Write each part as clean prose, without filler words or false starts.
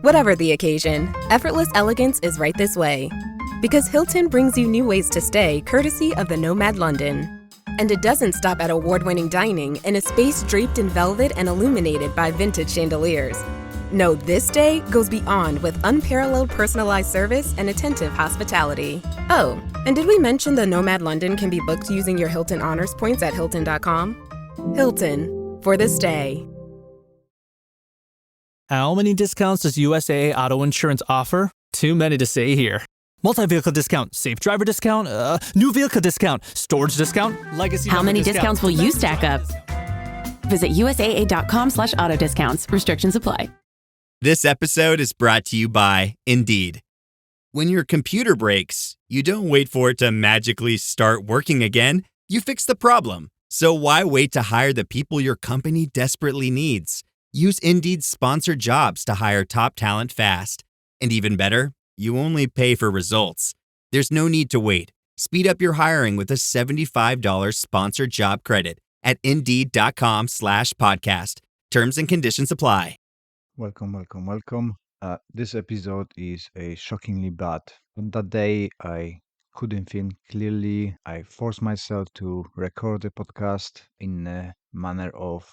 Whatever the occasion, effortless elegance is right this way. Because Hilton brings you new ways to stay courtesy of the Nomad London. And it doesn't stop at award-winning dining in a space draped in velvet and illuminated by vintage chandeliers. No, this day goes beyond with unparalleled personalized service and attentive hospitality. Oh, and did we mention the Nomad London can be booked using your Hilton Honors points at Hilton.com? Hilton, for the stay. How many discounts does USAA Auto Insurance offer? Too many to say here. Multi-vehicle discount, safe driver discount, new vehicle discount, storage discount, legacy. How many discounts will you stack up? Visit USAA.com/auto discounts. Restrictions apply. This episode is brought to you by Indeed. When your computer breaks, you don't wait for it to magically start working again. You fix the problem. So why wait to hire the people your company desperately needs? Use Indeed's sponsored jobs to hire top talent fast. And even better, you only pay for results. There's no need to wait. Speed up your hiring with a $75 sponsored job credit at Indeed.com/podcast. Terms and conditions apply. Welcome. This episode is a shockingly bad. On that day, I couldn't think clearly. I forced myself to record the podcast in a manner of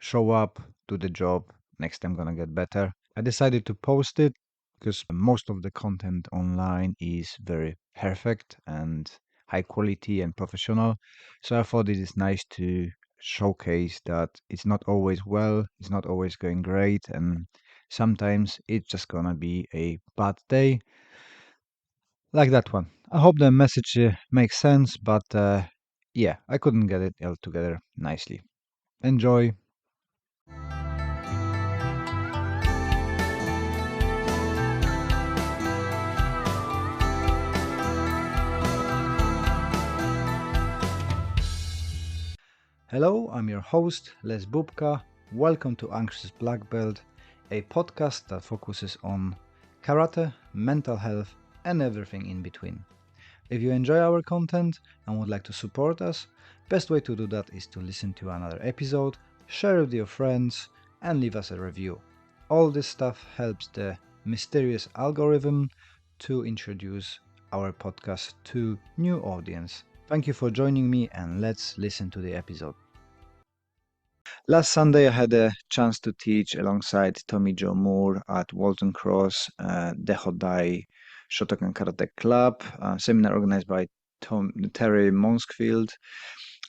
show up, do the job, next time gonna get better. I decided to post it because most of the content online is very perfect and high quality and professional. So I thought it is nice to showcase that it's not always well, it's not always going great, and sometimes it's just gonna be a bad day like that one. I hope the message makes sense, but yeah, I couldn't get it all together nicely. Enjoy. Hello, I'm your host, Les Bubka. Welcome to Anxious Black Belt, a podcast that focuses on karate, mental health, and everything in between. If you enjoy our content and would like to support us, best way to do that is to listen to another episode, share with your friends, and leave us a review. All this stuff helps the mysterious algorithm to introduce our podcast to new audience. Thank you for joining me, and let's listen to the episode. Last Sunday, I had a chance to teach alongside Tommy Joe Moore at Walton Cross, the Hodai Shotokan Karate Club, a seminar organized by Terry Monsfield.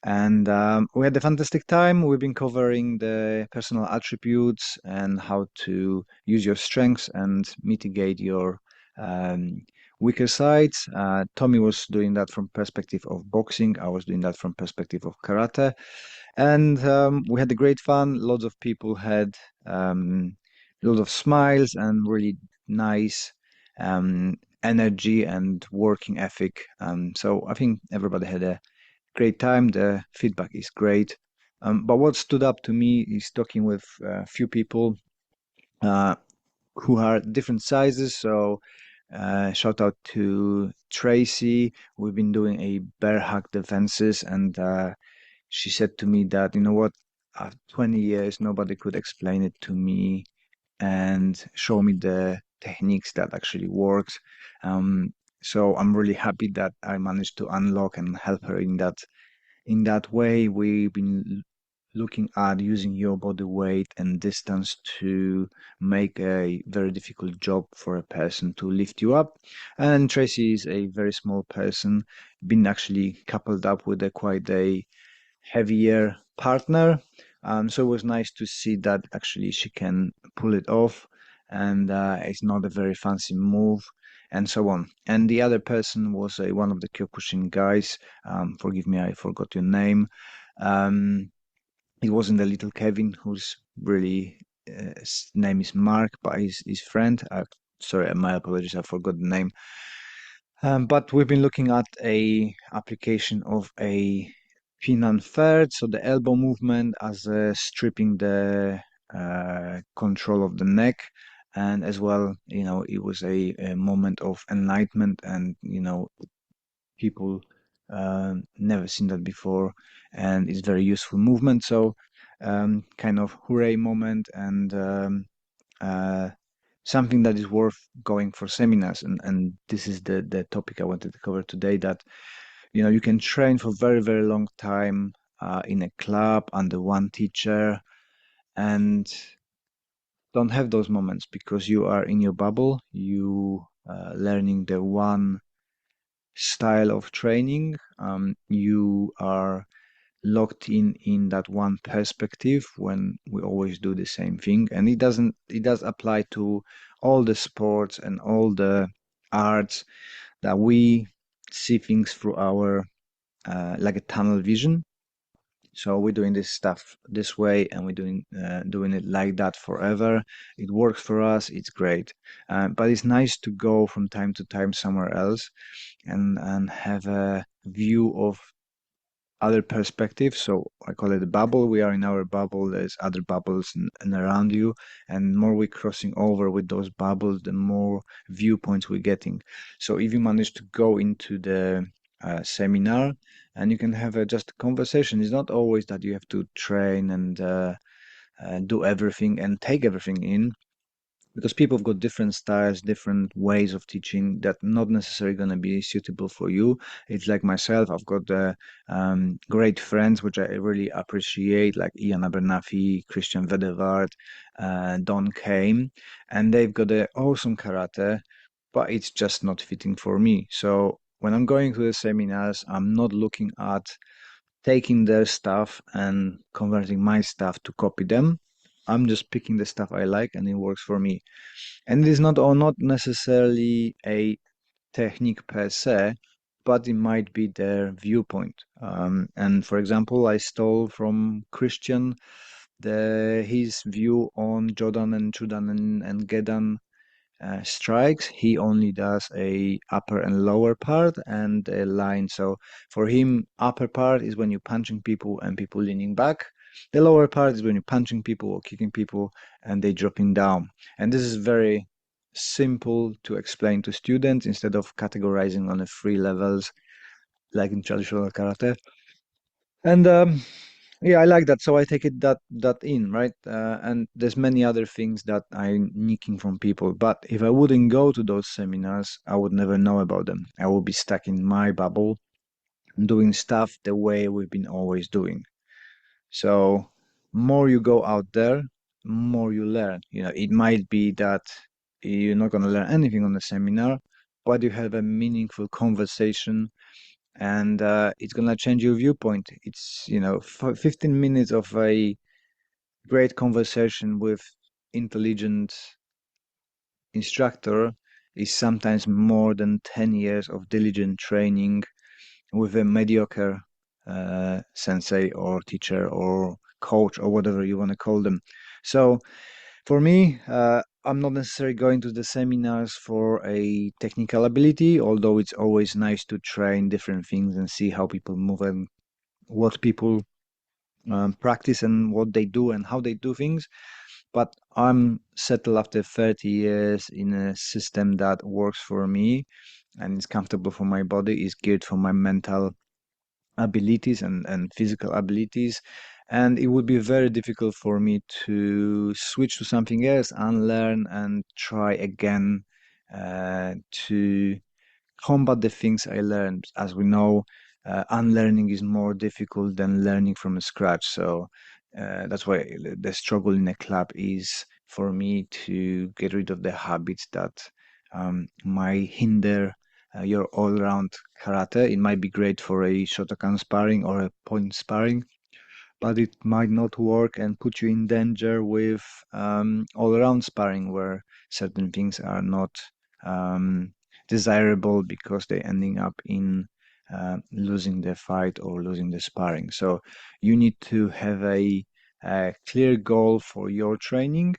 And we had a fantastic time. We've been covering the personal attributes and how to use your strengths and mitigate your weaker sides. Tommy was doing that from perspective of boxing. I was doing that from perspective of karate. And we had a great fun. Lots of people had lots of smiles and really nice energy and working ethic. So I think everybody had a great time. The feedback is great. But what stood up to me is talking with a few people who are different sizes. So shout out to Tracy. We've been doing a bear hug defenses, and she said to me that, you know what, after 20 years, nobody could explain it to me and show me the techniques that actually works. So I'm really happy that I managed to unlock and help her in that way. We've been looking at using your body weight and distance to make a very difficult job for a person to lift you up. And Tracy is a very small person, been actually coupled up with a quite a heavier partner. So it was nice to see that actually she can pull it off, and it's not a very fancy move, and so on. And the other person was one of the Kyokushin guys. Forgive me, I forgot your name. It wasn't the little Kevin, whose really his name is Mark, but his friend. Sorry, my apologies, I forgot the name. But we've been looking at a application of a Pinan third, so the elbow movement as stripping the control of the neck, and as well, it was a moment of enlightenment, and people never seen that before, and it's very useful movement. So kind of hooray moment, and something that is worth going for seminars. And this is the topic I wanted to cover today, that you can train for very, very long time in a club under one teacher and don't have those moments because you are in your bubble. You learning the one style of training. You are locked in that one perspective when we always do the same thing, and it does apply to all the sports and all the arts, that we see things through our like a tunnel vision. So we're doing this stuff this way, and we're doing it like that forever. It works for us. It's great, but it's nice to go from time to time somewhere else and have a view of other perspectives. So I call it a bubble. We are in our bubble. There's other bubbles and around you, and more we're crossing over with those bubbles, the more viewpoints we're getting. So if you manage to go into the seminar and you can have just a conversation, it's not always that you have to train and do everything and take everything in, because people have got different styles, different ways of teaching that not necessarily going to be suitable for you. It's like myself, I've got great friends which I really appreciate, like Ian Abernathy, Christian Vedevard, Don Kane, and they've got an awesome karate, but it's just not fitting for me. So when I'm going to the seminars, I'm not looking at taking their stuff and converting my stuff to copy them. I'm just picking the stuff I like and it works for me. And it is not necessarily a technique per se, but it might be their viewpoint. And for example, I stole from Christian his view on Jodan and Chudan and Gedan strikes. He only does a upper and lower part and a line. So for him, upper part is when you're punching people and people leaning back. The lower part is when you're punching people or kicking people and they dropping down. And this is very simple to explain to students instead of categorizing on the 3 levels like in traditional karate. And yeah, I like that. So I take it that in, right? And there's many other things that I'm nicking from people. But if I wouldn't go to those seminars, I would never know about them. I would be stuck in my bubble, doing stuff the way we've been always doing. So more you go out there, more you learn. It might be that you're not going to learn anything on the seminar, but you have a meaningful conversation and it's gonna change your viewpoint. It's 15 minutes of a great conversation with intelligent instructor is sometimes more than 10 years of diligent training with a mediocre sensei or teacher or coach or whatever you want to call them. So for me, I'm not necessarily going to the seminars for a technical ability, although it's always nice to train different things and see how people move and what people practice and what they do and how they do things. But I'm settled after 30 years in a system that works for me and is comfortable for my body, is geared for my mental abilities and physical abilities. And it would be very difficult for me to switch to something else, unlearn, and try again to combat the things I learned. As we know, unlearning is more difficult than learning from scratch. So that's why the struggle in a club is for me to get rid of the habits that might hinder your all-round karate. It might be great for a Shotokan sparring or a point sparring, but it might not work and put you in danger with all-around sparring, where certain things are not desirable because they're ending up in losing the fight or losing the sparring. So you need to have a clear goal for your training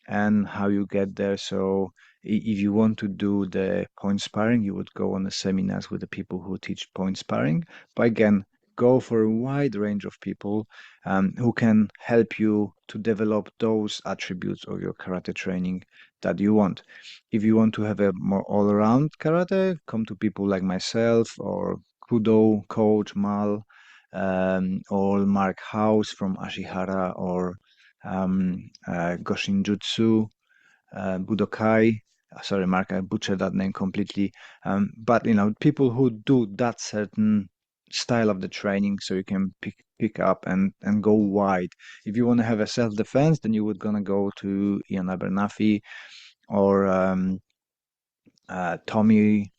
and how you get there. So if you want to do the point sparring, you would go on the seminars with the people who teach point sparring. But again, go for a wide range of people who can help you to develop those attributes of your karate training that you want. If you want to have a more all-around karate, come to people like myself or Kudo, Coach Mal, or Mark House from Ashihara, or Goshin Jutsu, Budokai. Sorry, Mark, I butchered that name completely. But people who do that certain style of the training, so you can pick up and go wide. If you want to have a self-defense, then you would gonna go to Ian Abernathy or Tommy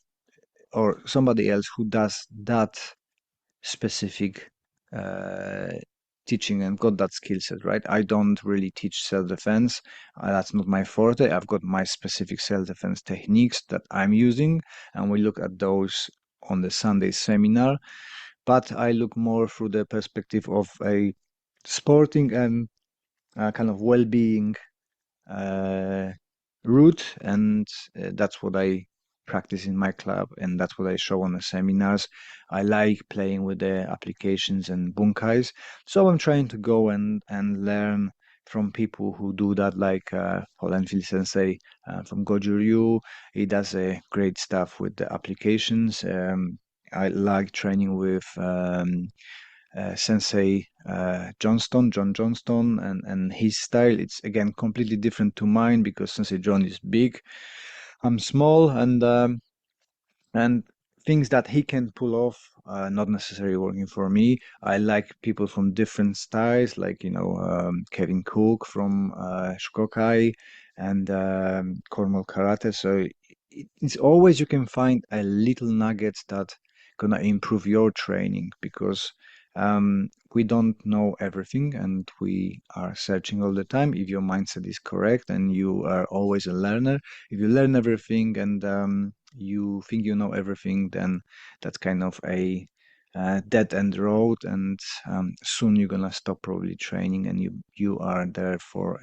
or somebody else who does that specific teaching and got that skill set, right? I don't really teach self-defense. That's not my forte. I've got my specific self-defense techniques that I'm using, and we look at those on the Sunday seminar. But I look more through the perspective of a sporting and kind of well-being route, and that's what I practice in my club, and that's what I show on the seminars. I like playing with the applications and bunkais, so I'm trying to go and learn from people who do that, like Holenfil Sensei from Goju Ryu. He does great stuff with the applications. I like training with Sensei John Johnston, and his style. It's again completely different to mine because Sensei John is big, I'm small, and things that he can pull off not necessarily working for me. I like people from different styles, like Kevin Cook from Shukokai and Cornwall Karate. So it's always you can find a little nuggets that gonna improve your training, because we don't know everything and we are searching all the time. If your mindset is correct and you are always a learner, if you learn everything and you think you know everything, then that's kind of a dead end road, and soon you're gonna stop probably training, and you are there for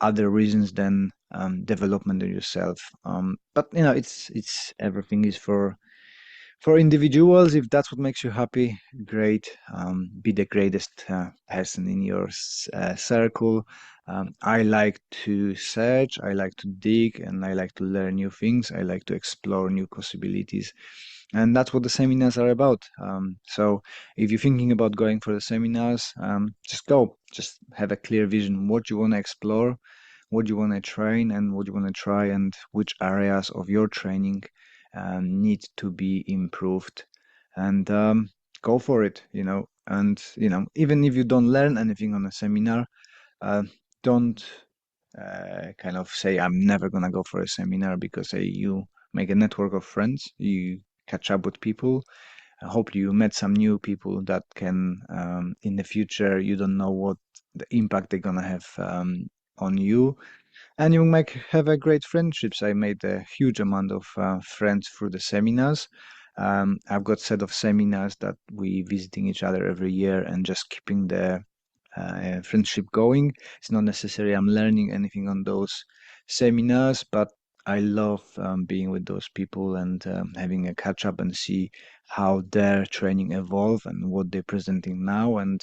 other reasons than development of yourself. But it's everything is for individuals. If that's what makes you happy, great. Be the greatest person in your circle. I like to search, I like to dig, and I like to learn new things. I like to explore new possibilities. And that's what the seminars are about. So if you're thinking about going for the seminars, just go. Just have a clear vision, what you want to explore, what you want to train, and what you want to try, and which areas of your training need to be improved, and go for it. And even if you don't learn anything on a seminar, don't kind of say I'm never gonna go for a seminar, because you make a network of friends, you catch up with people. Hopefully you met some new people that can in the future, you don't know what the impact they're gonna have on you. And you might have a great friendships. I made a huge amount of friends through the seminars. I've got set of seminars that we visiting each other every year and just keeping the friendship going. It's not necessary I'm learning anything on those seminars, but I love being with those people and having a catch up and see how their training evolve and what they're presenting now, and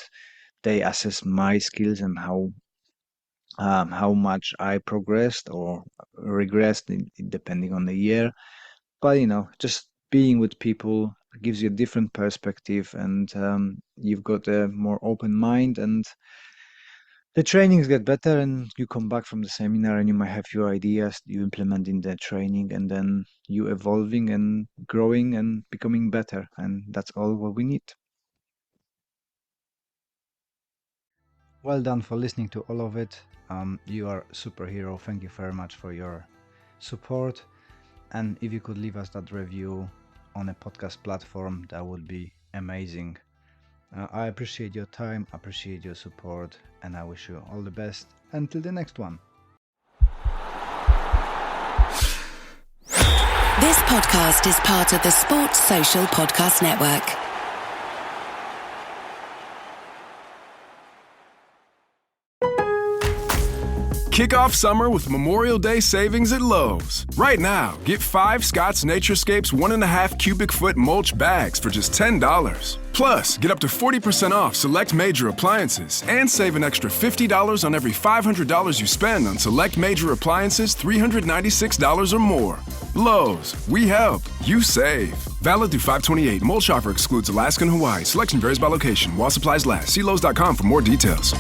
they assess my skills and how much I progressed or regressed, depending on the year. But just being with people gives you a different perspective, and you've got a more open mind, and the trainings get better, and you come back from the seminar and you might have your ideas you implement in the training, and then you evolving and growing and becoming better, and that's all what we need. Well done for listening to all of it. You are a superhero. Thank you very much for your support. And if you could leave us that review on a podcast platform, that would be amazing. I appreciate your time, appreciate your support, and I wish you all the best until the next one. This podcast is part of the Sports Social Podcast Network. Kick off summer with Memorial Day savings at Lowe's. Right now, get 5 Scott's Naturescapes 1.5 cubic foot mulch bags for just $10. Plus, get up to 40% off select major appliances and save an extra $50 on every $500 you spend on select major appliances $396 or more. Lowe's, we help, you save. Valid through 5/28. Mulch offer excludes Alaska and Hawaii. Selection varies by location. While supplies last. See Lowe's.com for more details.